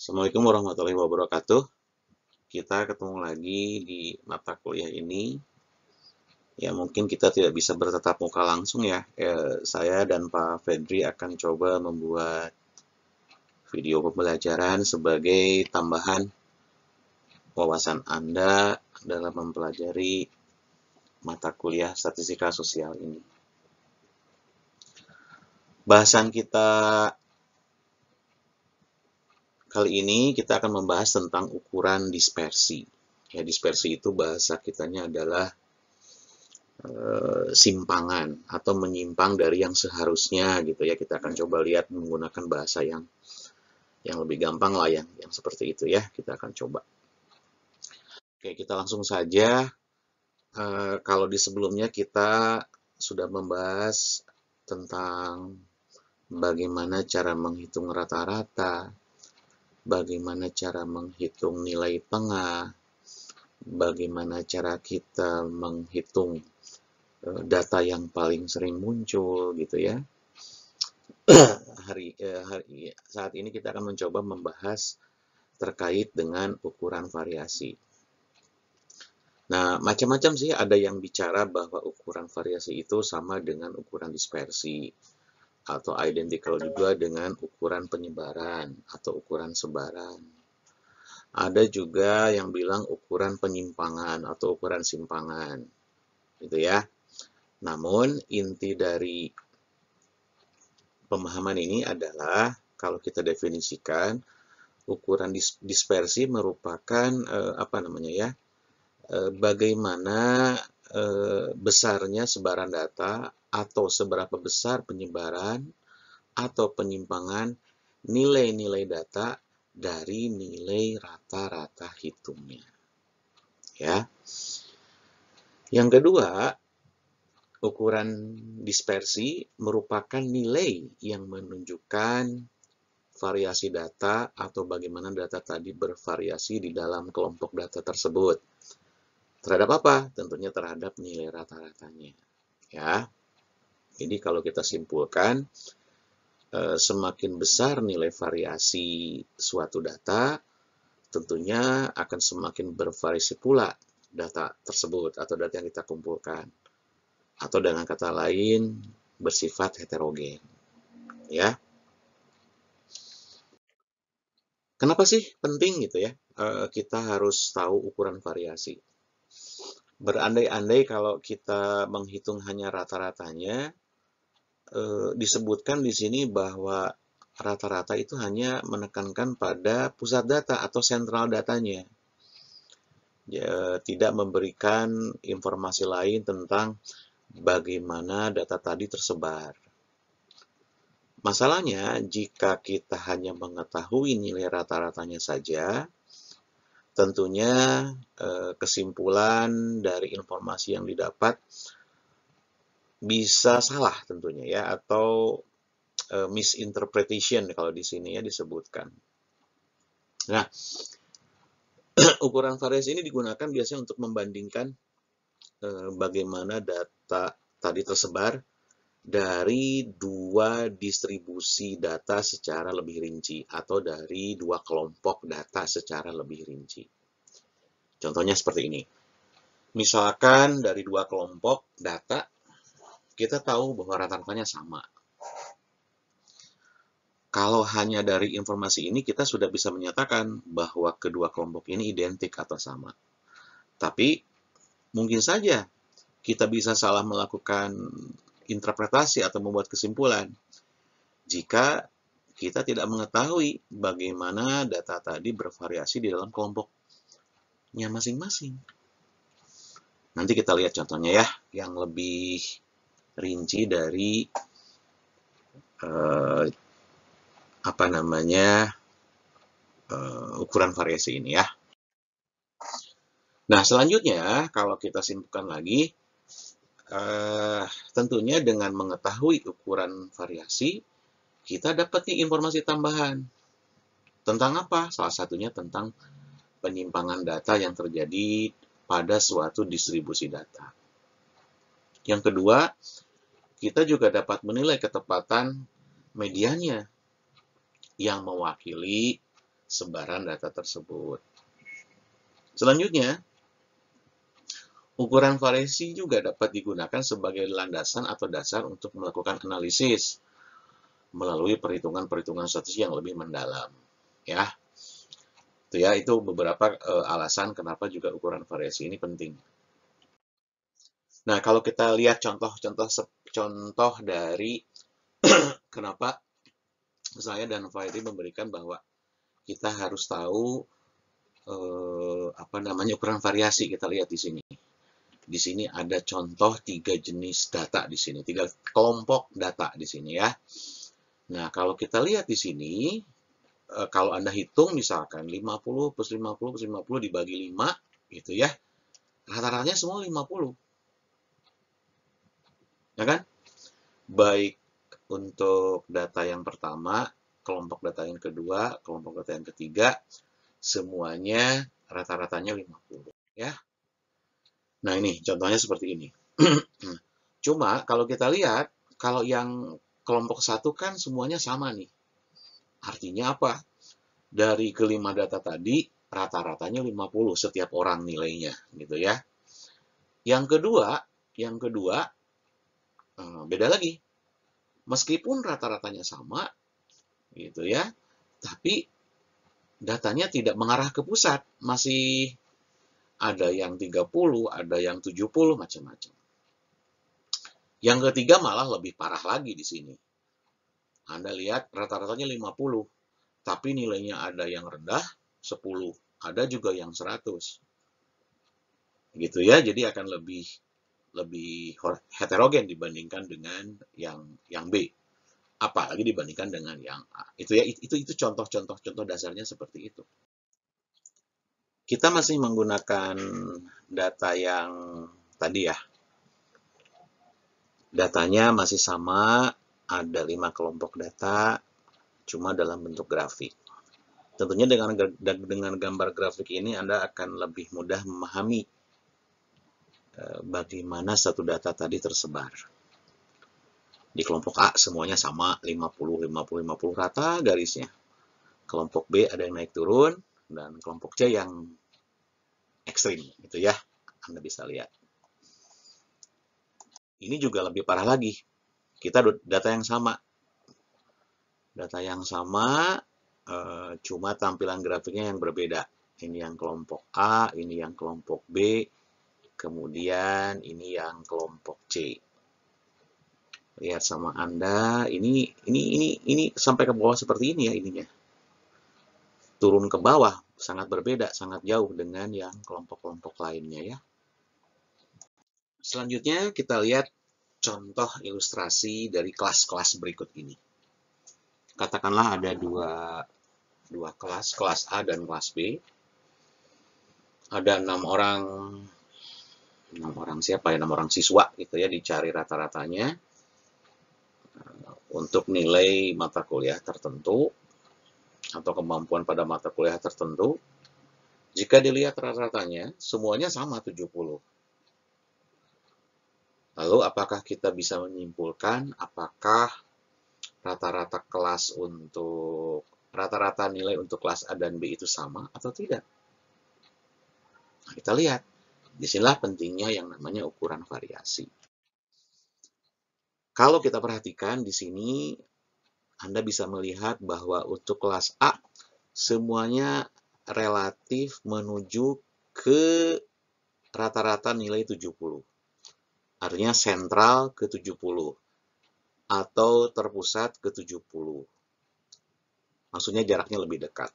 Assalamualaikum warahmatullahi wabarakatuh. Kita ketemu lagi di mata kuliah ini. Ya, mungkin kita tidak bisa bertatap muka langsung ya. Saya dan Pak Fedri akan coba membuat video pembelajaran sebagai tambahan wawasan Anda dalam mempelajari mata kuliah statistika sosial ini. Bahasan kita kali ini kita akan membahas tentang ukuran dispersi. Ya, dispersi itu bahasa kitanya adalah simpangan atau menyimpang dari yang seharusnya gitu ya. Kita akan coba lihat menggunakan bahasa yang lebih gampang lah, yang seperti itu ya. Kita akan coba. Oke, kita langsung saja. Kalau di sebelumnya kita sudah membahas tentang bagaimana cara menghitung rata-rata, bagaimana cara menghitung nilai tengah, bagaimana cara kita menghitung data yang paling sering muncul gitu ya. Saat ini kita akan mencoba membahas terkait dengan ukuran variasi. Nah, macam-macam sih, ada yang bicara bahwa ukuran variasi itu sama dengan ukuran dispersi, atau identical juga dengan ukuran penyebaran atau ukuran sebaran. Ada juga yang bilang ukuran penyimpangan atau ukuran simpangan, gitu ya. Namun, inti dari pemahaman ini adalah kalau kita definisikan ukuran dispersi merupakan bagaimana besarnya sebaran data atau seberapa besar penyebaran atau penyimpangan nilai-nilai data dari nilai rata-rata hitungnya. Ya. Yang kedua, ukuran dispersi merupakan nilai yang menunjukkan variasi data atau bagaimana data tadi bervariasi di dalam kelompok data tersebut. Terhadap apa? Tentunya terhadap nilai rata-ratanya. Ya. Jadi kalau kita simpulkan, semakin besar nilai variasi suatu data, tentunya akan semakin bervariasi pula data tersebut atau data yang kita kumpulkan. Atau dengan kata lain, bersifat heterogen. Ya. Kenapa sih penting gitu ya? Kita harus tahu ukuran variasi. Berandai-andai kalau kita menghitung hanya rata-ratanya, disebutkan di sini bahwa rata-rata itu hanya menekankan pada pusat data atau sentral datanya. Ya, tidak memberikan informasi lain tentang bagaimana data tadi tersebar. Masalahnya, jika kita hanya mengetahui nilai rata-ratanya saja, tentunya kesimpulan dari informasi yang didapat bisa salah tentunya ya, atau misinterpretation kalau di sini ya disebutkan. Nah, ukuran variasi ini digunakan biasanya untuk membandingkan bagaimana data tadi tersebar dari dua distribusi data secara lebih rinci atau dari dua kelompok data secara lebih rinci. Contohnya seperti ini. Misalkan dari dua kelompok data, kita tahu bahwa rata-ratanya sama. Kalau hanya dari informasi ini, kita sudah bisa menyatakan bahwa kedua kelompok ini identik atau sama. Tapi, mungkin saja kita bisa salah melakukan interpretasi atau membuat kesimpulan jika kita tidak mengetahui bagaimana data tadi bervariasi di dalam kelompoknya masing-masing. Nanti kita lihat contohnya ya, yang lebih rinci dari ukuran variasi ini ya. Nah, selanjutnya kalau kita simpulkan lagi, tentunya dengan mengetahui ukuran variasi, kita dapat nih informasi tambahan. Tentang apa? Salah satunya tentang penyimpangan data yang terjadi pada suatu distribusi data. Yang kedua, kita juga dapat menilai ketepatan mediannya yang mewakili sebaran data tersebut. Selanjutnya, ukuran variasi juga dapat digunakan sebagai landasan atau dasar untuk melakukan analisis melalui perhitungan-perhitungan statistik yang lebih mendalam. Ya, itu beberapa alasan kenapa juga ukuran variasi ini penting. Nah, kalau kita lihat contoh dari kenapa saya dan Fahri memberikan bahwa kita harus tahu ukuran variasi. Kita lihat di sini. Di sini ada contoh 3 jenis data di sini, 3 kelompok data di sini ya. Nah, kalau kita lihat di sini, kalau Anda hitung misalkan 50 plus 50 plus 50 dibagi 5 gitu ya. Rata-ratanya semua 50. Ya kan? Baik untuk data yang pertama, kelompok data yang kedua, kelompok data yang ketiga, semuanya rata-ratanya 50 ya. Nah, ini contohnya seperti ini. Cuma kalau kita lihat, kalau yang kelompok satu kan semuanya sama nih. Artinya apa? Dari kelima data tadi, rata-ratanya 50 setiap orang nilainya, gitu ya. Yang kedua, beda lagi. Meskipun rata-ratanya sama, gitu ya, tapi datanya tidak mengarah ke pusat. Masih ada yang 30, ada yang 70, macam-macam. Yang ketiga malah lebih parah lagi di sini. Anda lihat rata-ratanya 50, tapi nilainya ada yang rendah 10, ada juga yang 100. Gitu ya, jadi akan lebih heterogen dibandingkan dengan yang B. Apalagi dibandingkan dengan yang A. Itu contoh-contoh dasarnya seperti itu. Kita masih menggunakan data yang tadi ya. Datanya masih sama, ada 5 kelompok data, cuma dalam bentuk grafik. Tentunya dengan gambar grafik ini Anda akan lebih mudah memahami bagaimana satu data tadi tersebar. Di kelompok A semuanya sama, 50, 50, 50 rata garisnya. Kelompok B ada yang naik turun, dan kelompok C yang ekstrim, gitu ya. Anda bisa lihat. Ini juga lebih parah lagi. Kita data yang sama. Data yang sama, cuma tampilan grafiknya yang berbeda. Ini yang kelompok A, ini yang kelompok B, kemudian ini yang kelompok C. Lihat sama Anda, ini sampai ke bawah seperti ini ya ininya. Turun ke bawah, sangat berbeda, sangat jauh dengan yang kelompok-kelompok lainnya ya. Selanjutnya kita lihat contoh ilustrasi dari kelas-kelas berikut ini. Katakanlah ada dua kelas A dan kelas B. Ada 6 orang siswa gitu ya, dicari rata-ratanya untuk nilai mata kuliah tertentu atau kemampuan pada mata kuliah tertentu. Jika dilihat rata-ratanya semuanya sama 70. Lalu apakah kita bisa menyimpulkan apakah rata-rata nilai untuk kelas A dan B itu sama atau tidak? Nah, kita lihat. Disinilah pentingnya yang namanya ukuran variasi. Kalau kita perhatikan di sini, Anda bisa melihat bahwa untuk kelas A, semuanya relatif menuju ke rata-rata nilai 70. Artinya sentral ke 70 atau terpusat ke 70. Maksudnya jaraknya lebih dekat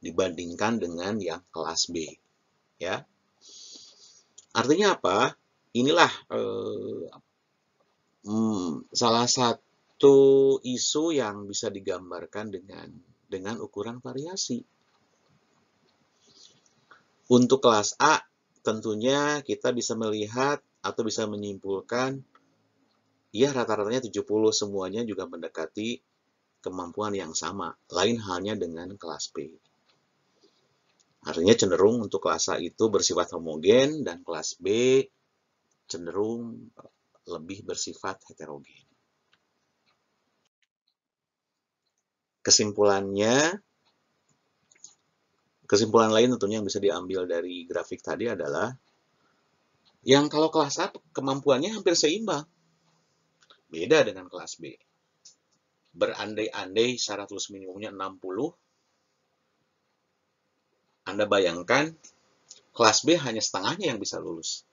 dibandingkan dengan yang kelas B. Ya. Artinya apa? Inilah salah satu isu yang bisa digambarkan dengan ukuran variasi. Untuk kelas A, tentunya kita bisa melihat atau bisa menyimpulkan, ya rata-ratanya 70 semuanya juga mendekati kemampuan yang sama. Lain halnya dengan kelas B. Artinya cenderung untuk kelas A itu bersifat homogen dan kelas B cenderung lebih bersifat heterogen. Kesimpulannya, Kesimpulan lain tentunya yang bisa diambil dari grafik tadi adalah yang kalau kelas A kemampuannya hampir seimbang. Beda dengan kelas B. Berandai-andai syarat lulus minimumnya 60, Anda bayangkan kelas B hanya setengahnya yang bisa lulus.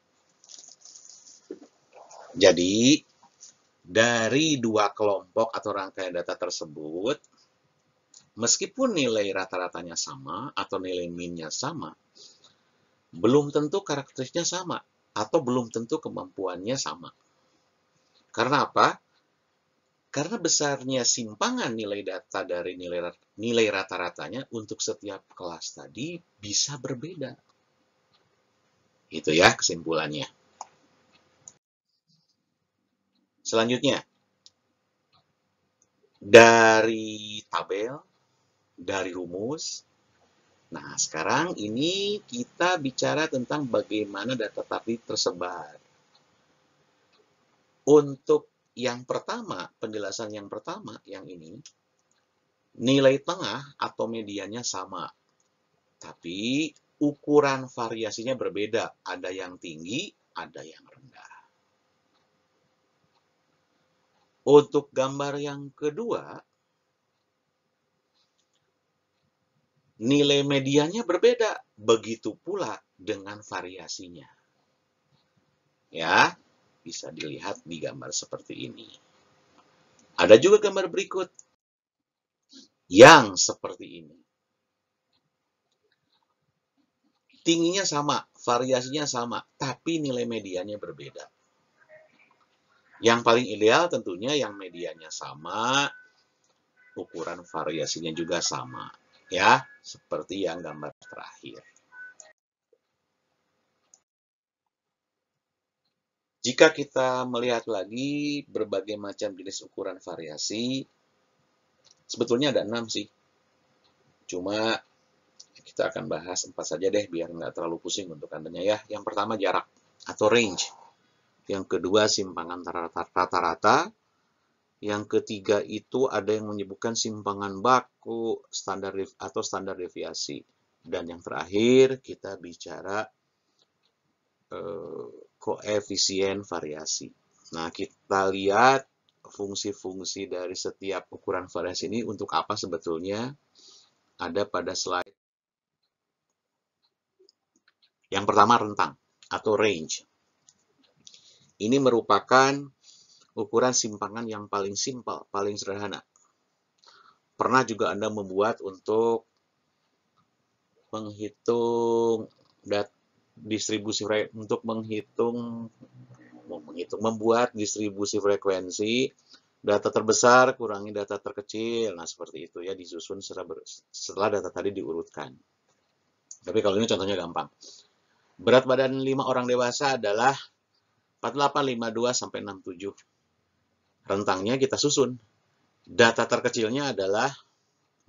Jadi, dari dua kelompok atau rangkaian data tersebut, meskipun nilai rata-ratanya sama atau nilai min-nya sama, belum tentu karakteristiknya sama atau belum tentu kemampuannya sama. Karena apa? Karena besarnya simpangan nilai data dari nilai rata-ratanya untuk setiap kelas tadi bisa berbeda. Itu ya kesimpulannya. Selanjutnya, dari tabel, dari rumus. Nah, sekarang ini kita bicara tentang bagaimana data tadi tersebar. Untuk yang pertama, penjelasan yang pertama, yang ini, nilai tengah atau mediannya sama. Tapi ukuran variasinya berbeda. Ada yang tinggi, ada yang rendah. Untuk gambar yang kedua, nilai mediannya berbeda. Begitu pula dengan variasinya. Ya, bisa dilihat di gambar seperti ini. Ada juga gambar berikut yang seperti ini. Tingginya sama, variasinya sama, tapi nilai mediannya berbeda. Yang paling ideal tentunya yang mediannya sama, ukuran variasinya juga sama. Ya, seperti yang gambar terakhir. Jika kita melihat lagi berbagai macam jenis ukuran variasi, sebetulnya ada 6 sih. Cuma kita akan bahas 4 saja deh, biar nggak terlalu pusing untuk Anda ya. Yang pertama jarak atau range. Yang kedua simpangan rata-rata. Yang ketiga itu ada yang menyebutkan simpangan baku, standar atau standar deviasi. Dan yang terakhir kita bicara koefisien variasi. Nah, kita lihat fungsi-fungsi dari setiap ukuran variasi ini untuk apa sebetulnya ada pada slide. Yang pertama rentang atau range. Ini merupakan ukuran simpangan yang paling simpel, paling sederhana. Pernah juga Anda membuat untuk menghitung distribusi untuk membuat distribusi frekuensi data terbesar kurangi data terkecil. Nah, seperti itu ya, disusun setelah data tadi diurutkan. Tapi kalau ini contohnya gampang. Berat badan 5 orang dewasa adalah 48, 52 sampai 67. Rentangnya kita susun. Data terkecilnya adalah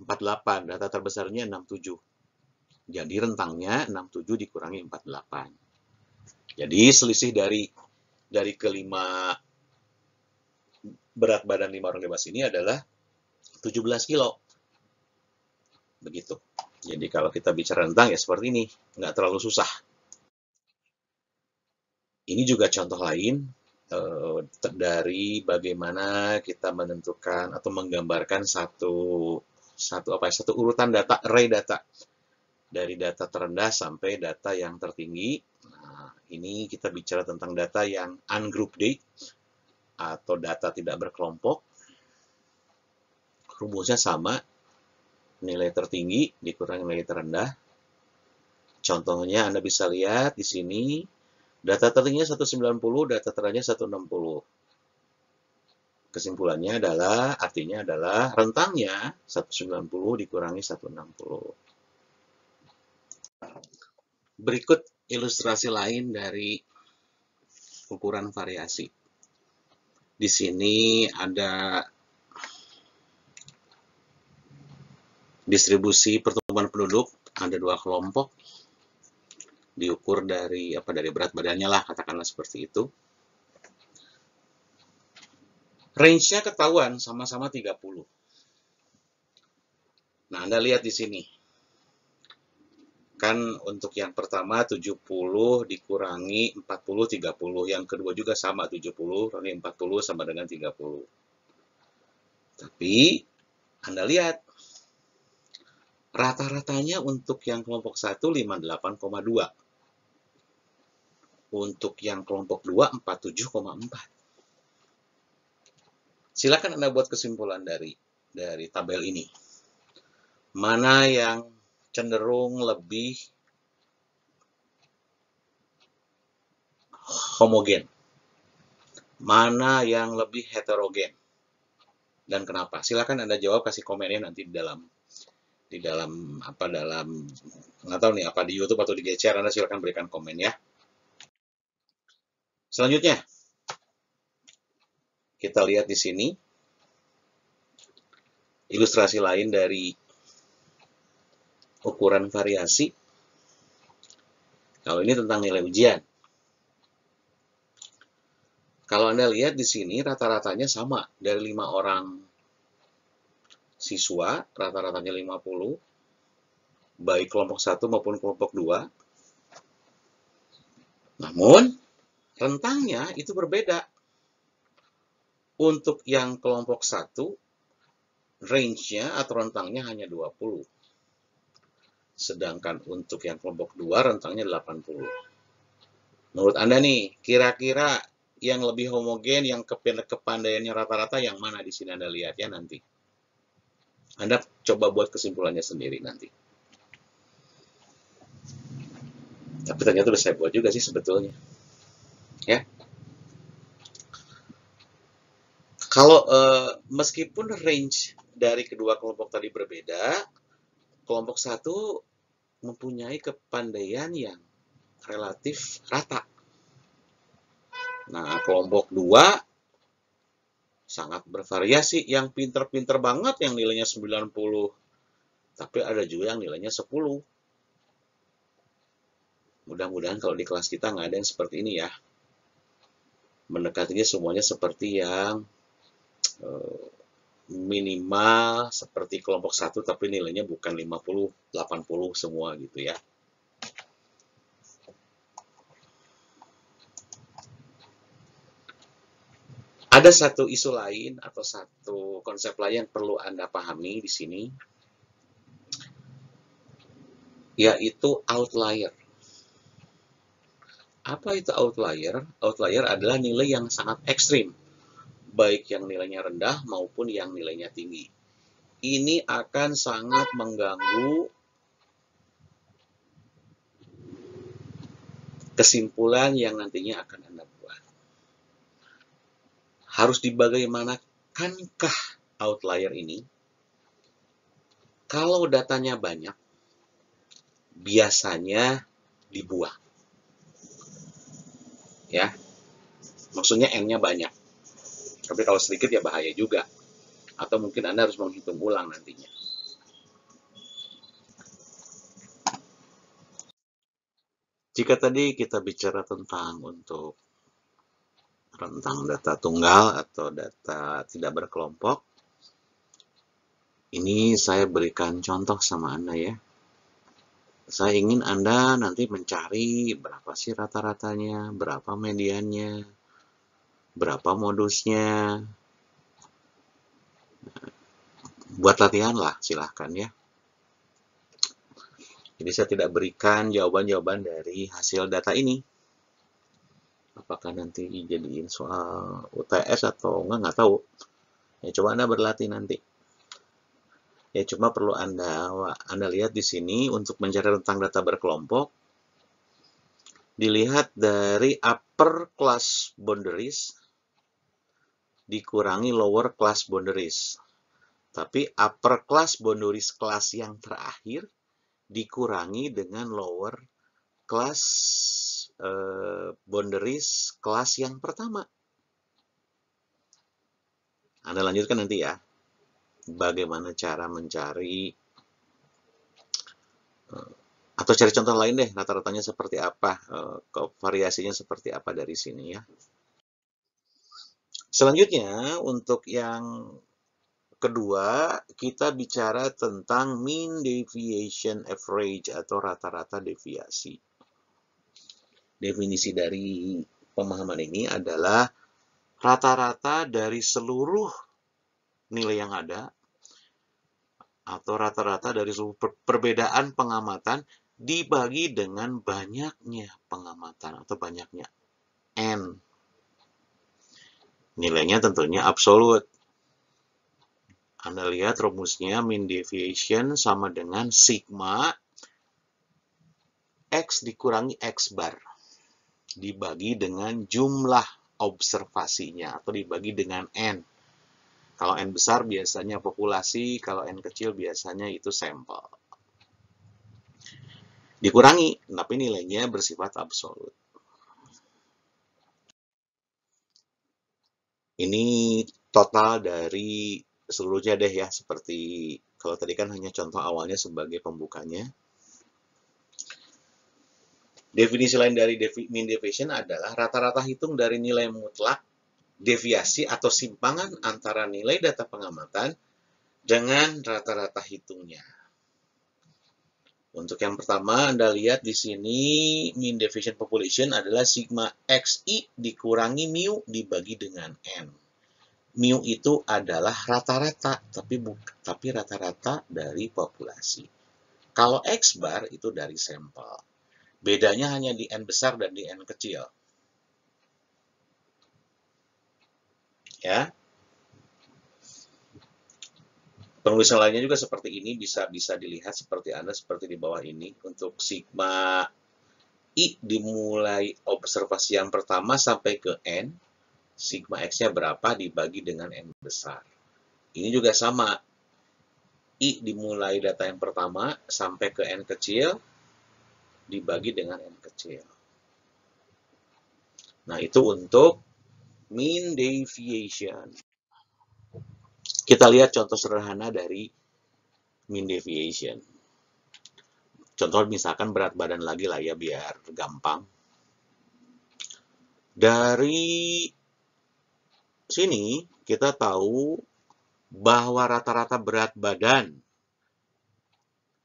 48, data terbesarnya 67. Jadi rentangnya 67 dikurangi 48. Jadi selisih dari kelima berat badan 5 orang dewasa ini adalah 17 kilo. Begitu. Jadi kalau kita bicara rentang ya seperti ini, nggak terlalu susah. Ini juga contoh lain dari bagaimana kita menentukan atau menggambarkan satu urutan data, array data. Dari data terendah sampai data yang tertinggi. Nah, ini kita bicara tentang data yang ungrouped date atau data tidak berkelompok. Rumusnya sama, nilai tertinggi dikurangi nilai terendah. Contohnya Anda bisa lihat di sini, data tertingginya 190, data terendahnya 160. Kesimpulannya adalah, artinya adalah rentangnya 190 dikurangi 160. Berikut ilustrasi lain dari ukuran variasi. Di sini ada distribusi pertumbuhan penduduk, ada 2 kelompok. Diukur dari berat badannya lah, katakanlah seperti itu. Range-nya ketahuan sama-sama 30. Nah, Anda lihat di sini. Kan untuk yang pertama 70 dikurangi 40, 30. Yang kedua juga sama 70, kurangi 40 sama dengan 30. Tapi Anda lihat, rata-ratanya untuk yang kelompok 1 58,2. Untuk yang kelompok 2 47,4. Silakan Anda buat kesimpulan dari tabel ini. Mana yang cenderung lebih homogen? Mana yang lebih heterogen? Dan kenapa? Silakan Anda jawab, kasih komennya nanti di dalam nggak tahu nih apa di YouTube atau di GCR. Anda silakan berikan komen ya. Selanjutnya kita lihat di sini ilustrasi lain dari ukuran variasi. Kalau ini tentang nilai ujian. Kalau Anda lihat di sini rata-ratanya sama dari 5 orang siswa, rata-ratanya 50, baik kelompok 1 maupun kelompok 2. Namun rentangnya itu berbeda. Untuk yang kelompok 1, range-nya atau rentangnya hanya 20. Sedangkan untuk yang kelompok 2, rentangnya 80. Menurut Anda nih, kira-kira yang lebih homogen, yang kepandaiannya rata-rata, yang mana di sini Anda lihat ya nanti. Anda coba buat kesimpulannya sendiri nanti. Tapi ternyata udah saya buat juga sih sebetulnya. Ya. Kalau meskipun range dari kedua kelompok tadi berbeda, kelompok 1 mempunyai kepandaian yang relatif rata. Nah, kelompok 2 sangat bervariasi, yang pinter-pinter banget yang nilainya 90, tapi ada juga yang nilainya 10. Mudah-mudahan kalau di kelas kita nggak ada yang seperti ini ya. Mendekatinya semuanya seperti yang minimal seperti kelompok 1 tapi nilainya bukan 50, 80 semua gitu ya. Ada satu isu lain atau satu konsep lain yang perlu Anda pahami di sini, yaitu outlier. Apa itu outlier? Outlier adalah nilai yang sangat ekstrim, baik yang nilainya rendah maupun yang nilainya tinggi. Ini akan sangat mengganggu kesimpulan yang nantinya akan Anda buat. Harus dibagaimanankah outlier ini? Kalau datanya banyak, biasanya dibuang. Ya, maksudnya N-nya banyak. Tapi kalau sedikit ya bahaya juga. Atau mungkin Anda harus menghitung ulang nantinya. Jika tadi kita bicara tentang untuk rentang data tunggal atau data tidak berkelompok, ini saya berikan contoh sama Anda ya. Saya ingin Anda nanti mencari berapa sih rata-ratanya, berapa mediannya, berapa modusnya. Buat latihan lah, silahkan ya. Jadi saya tidak berikan jawaban-jawaban dari hasil data ini. Apakah nanti dijadiin soal UTS atau nggak tahu. Ya coba Anda berlatih nanti. Ya cuma perlu Anda lihat di sini untuk mencari rentang data berkelompok. Dilihat dari upper class boundaries dikurangi lower class boundaries. Tapi upper class boundaries kelas yang terakhir dikurangi dengan lower class boundaries kelas yang pertama. Anda lanjutkan nanti ya. Bagaimana cara mencari atau cari contoh lain deh, rata-ratanya seperti apa, variasinya seperti apa dari sini ya. Selanjutnya untuk yang kedua, kita bicara tentang mean deviation average atau rata-rata deviasi. Definisi dari pemahaman ini adalah rata-rata dari seluruh nilai yang ada atau rata-rata dari seluruh perbedaan pengamatan dibagi dengan banyaknya pengamatan atau banyaknya N. Nilainya tentunya absolut. Anda lihat rumusnya mean deviation sama dengan sigma X dikurangi X bar dibagi dengan jumlah observasinya atau dibagi dengan N. Kalau N besar biasanya populasi, kalau N kecil biasanya itu sampel. Dikurangi, tapi nilainya bersifat absolut. Ini total dari seluruhnya deh ya, seperti kalau tadi kan hanya contoh awalnya sebagai pembukanya. Definisi lain dari mean deviation adalah rata-rata hitung dari nilai mutlak, deviasi atau simpangan antara nilai data pengamatan dengan rata-rata hitungnya. Untuk yang pertama, Anda lihat di sini mean deviation population adalah sigma xi dikurangi mu dibagi dengan n. Mu itu adalah rata-rata, tapi rata-rata dari populasi. Kalau X bar itu dari sampel. Bedanya hanya di N besar dan di N kecil. Ya. Penulisan lainnya juga seperti ini, bisa dilihat seperti Anda seperti di bawah ini. Untuk sigma I dimulai observasi yang pertama sampai ke N, sigma X-nya berapa dibagi dengan N besar. Ini juga sama. I dimulai data yang pertama sampai ke N kecil, dibagi dengan N kecil. Nah, itu untuk mean deviation. Kita lihat contoh sederhana dari mean deviation. Contoh misalkan berat badan lagi lah ya, biar gampang. Dari sini kita tahu bahwa rata-rata berat badan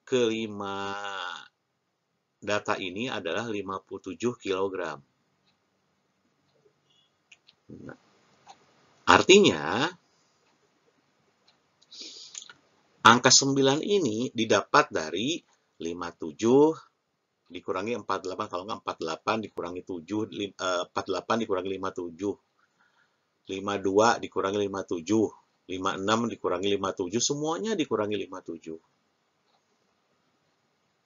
kelima data ini adalah 57 kg. Nah, artinya angka 9 ini didapat dari 57 dikurangi 48, kalau nggak 48 dikurangi 7, 48 dikurangi 57, 52 dikurangi 57, 56 dikurangi 57, semuanya dikurangi 57.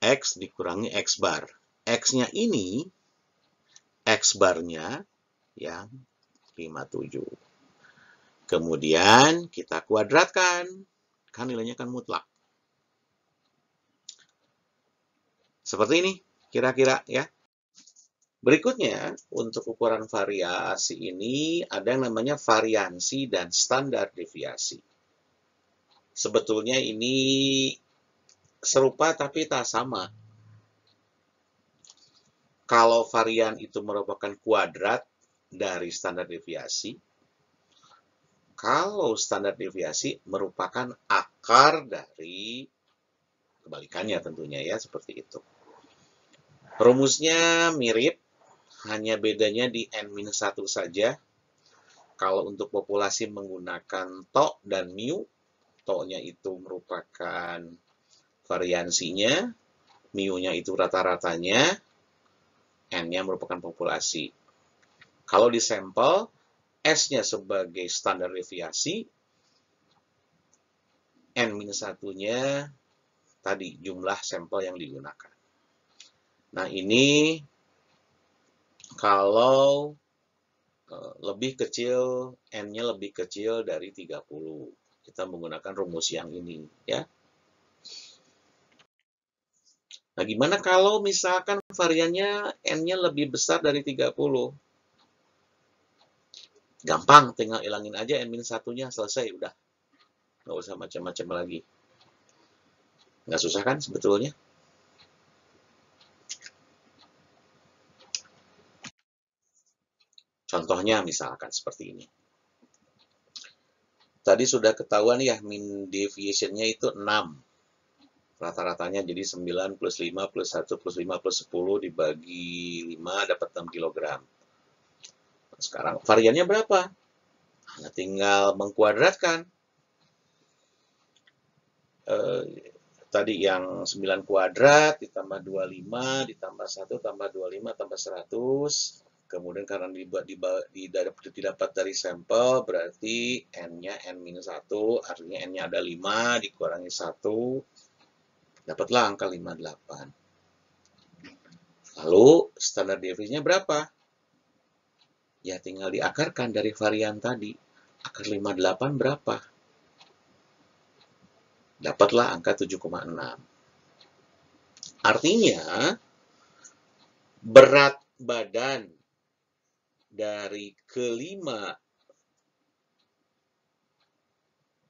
X dikurangi X bar. X-nya ini, X barnya yang 57. Kemudian kita kuadratkan, kan nilainya kan mutlak. Seperti ini, kira-kira ya. Berikutnya, untuk ukuran variasi ini ada yang namanya variansi dan standar deviasi. Sebetulnya ini serupa tapi tak sama. Kalau varian itu merupakan kuadrat dari standar deviasi, kalau standar deviasi merupakan akar dari kebalikannya tentunya ya, seperti itu. Rumusnya mirip, hanya bedanya di N-1 saja. Kalau untuk populasi menggunakan to dan mu, to-nya itu merupakan variansinya, mu-nya itu rata-ratanya, N-nya merupakan populasi. Kalau di sampel, S-nya sebagai standar deviasi, N-1-nya tadi jumlah sampel yang digunakan. Nah, ini kalau lebih kecil, N-nya lebih kecil dari 30. Kita menggunakan rumus yang ini, ya. Nah, gimana kalau misalkan variannya N-nya lebih besar dari 30? Gampang, tinggal ilangin aja N-1-nya, selesai, udah. Nggak usah macam-macam lagi. Nggak susah kan sebetulnya? Contohnya misalkan seperti ini. Tadi sudah ketahuan ya, mean deviation-nya itu 6. Rata-ratanya jadi 9 plus 5 plus 1 plus 5 plus 10 dibagi 5 dapat 6 kg. Sekarang variannya berapa? Nah, tinggal mengkuadratkan. Tadi yang 9 kuadrat ditambah 25 ditambah 1 tambah 25 tambah 100. Kemudian karena didapat dari sampel, berarti N-nya N-1, artinya N-nya ada 5, dikurangi 1, dapatlah angka 58. Lalu standar deviasinya berapa? Ya tinggal diakarkan dari varian tadi. Akar 58 berapa? Dapatlah angka 7,6. Artinya, berat badan dari kelima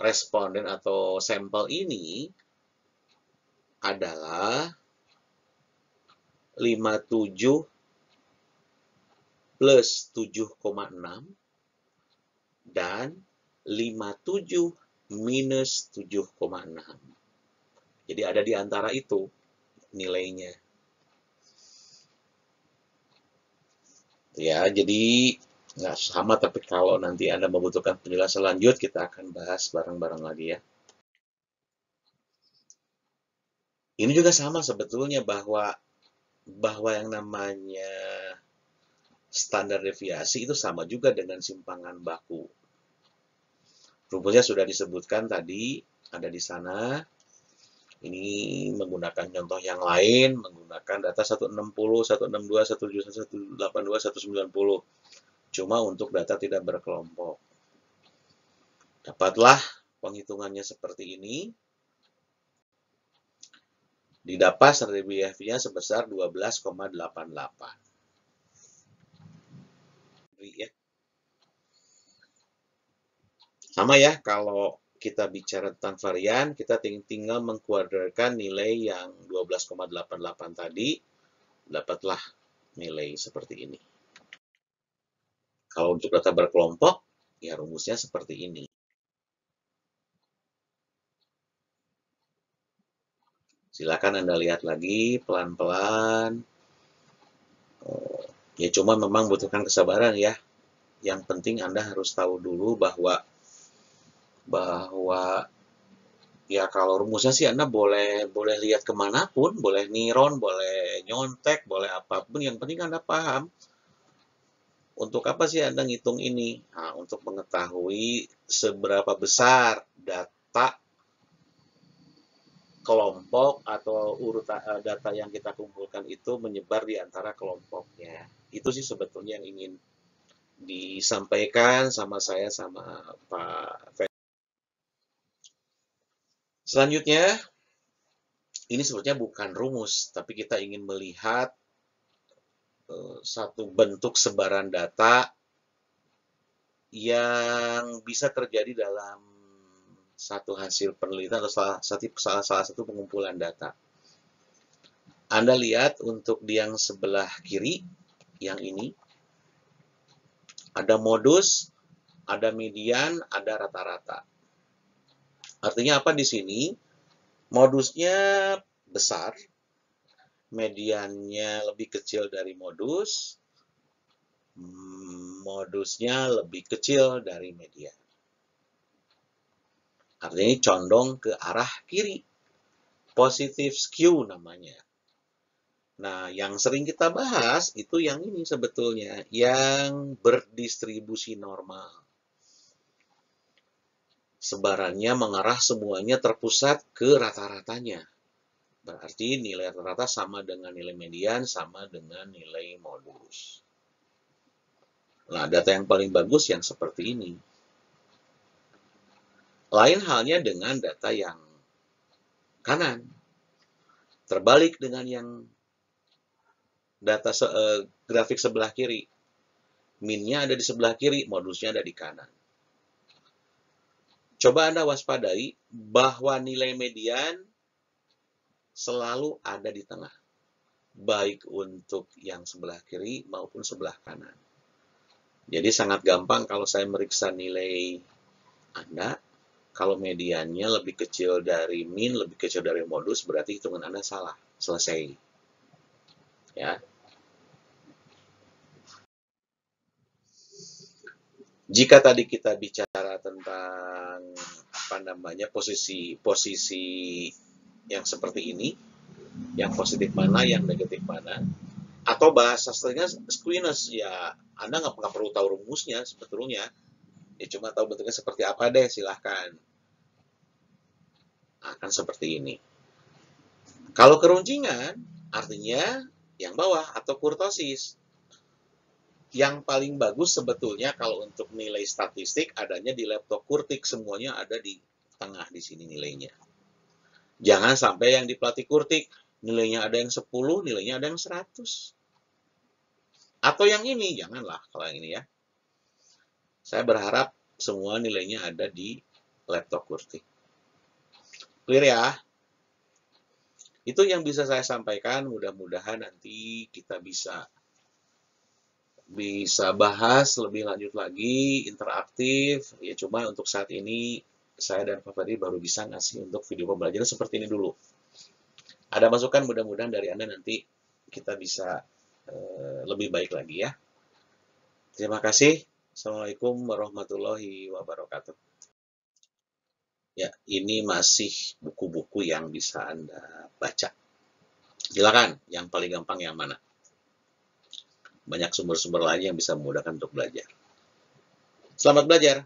responden atau sampel ini adalah 57 plus 7,6 dan 57 minus 7,6. Jadi ada di antara itu nilainya. Ya, jadi nggak sama, tapi kalau nanti Anda membutuhkan penjelasan lanjut, kita akan bahas bareng-bareng lagi ya. Ini juga sama sebetulnya bahwa yang namanya standar deviasi itu sama juga dengan simpangan baku. Rumusnya sudah disebutkan tadi, ada di sana. Ini menggunakan contoh yang lain, menggunakan data 160, 162, 171, 182, 190. Cuma untuk data tidak berkelompok. Dapatlah penghitungannya seperti ini. Didapat standar deviasinya sebesar 12,88. Ya. Sama ya, kalau kita bicara tentang varian, kita tinggal mengkuadratkan nilai yang 12,88 tadi, dapatlah nilai seperti ini. Kalau untuk data berkelompok, ya rumusnya seperti ini. Silakan Anda lihat lagi pelan-pelan. Ya cuma memang butuhkan kesabaran ya. Yang penting Anda harus tahu dulu bahwa ya kalau rumusnya sih Anda boleh lihat kemanapun, boleh niron, boleh nyontek, boleh apapun. Yang penting Anda paham. Untuk apa sih Anda ngitung ini? Nah, untuk mengetahui seberapa besar data kelompok atau urutan data yang kita kumpulkan itu menyebar di antara kelompoknya. Itu sih sebetulnya yang ingin disampaikan sama saya sama Pak Ferry. Selanjutnya, ini sebetulnya bukan rumus, tapi kita ingin melihat satu bentuk sebaran data yang bisa terjadi dalam satu hasil penelitian atau salah satu pengumpulan data. Anda lihat untuk yang sebelah kiri, yang ini, ada modus, ada median, ada rata-rata. Artinya apa di sini? Modusnya besar, mediannya lebih kecil dari modus, modusnya lebih kecil dari median. Artinya condong ke arah kiri. Positive skew namanya. Nah, yang sering kita bahas itu yang ini sebetulnya, yang berdistribusi normal. Sebarannya mengarah semuanya terpusat ke rata-ratanya. Berarti nilai rata-rata sama dengan nilai median, sama dengan nilai modus. Nah, data yang paling bagus yang seperti ini. Lain halnya dengan data yang kanan. Terbalik dengan yang data grafik sebelah kiri. Min-nya ada di sebelah kiri, modusnya ada di kanan. Coba Anda waspadai bahwa nilai median selalu ada di tengah. Baik untuk yang sebelah kiri maupun sebelah kanan. Jadi sangat gampang kalau saya meriksa nilai Anda kalau mediannya lebih kecil dari min, lebih kecil dari modus, berarti hitungan Anda salah. Selesai. Ya. Jika tadi kita bicara tentang apa namanya posisi yang seperti ini, yang positif mana, yang negatif mana, atau bahasa sastranya squeeness, ya Anda nggak perlu tahu rumusnya sebetulnya, ya cuma tahu bentuknya seperti apa deh, silahkan. Akan seperti ini. Kalau keruncingan, artinya yang bawah atau kurtosis. Yang paling bagus sebetulnya kalau untuk nilai statistik adanya di leptokurtik, semuanya ada di tengah di sini nilainya. Jangan sampai yang di kurtik nilainya ada yang 10, nilainya ada yang 100. Atau yang ini, janganlah kalau yang ini ya. Saya berharap semua nilainya ada di leptokurtik. Clear ya? Itu yang bisa saya sampaikan, mudah-mudahan nanti kita bisa bahas lebih lanjut lagi, interaktif. Ya cuma untuk saat ini saya dan Pak Fadli baru bisa ngasih untuk video pembelajaran seperti ini dulu. Ada masukan, mudah-mudahan dari Anda nanti kita bisa lebih baik lagi ya. Terima kasih. Assalamualaikum warahmatullahi wabarakatuh. Ya, ini masih buku-buku yang bisa Anda baca. Silakan, yang paling gampang yang mana? Banyak sumber-sumber lain yang bisa memudahkan untuk belajar. Selamat belajar.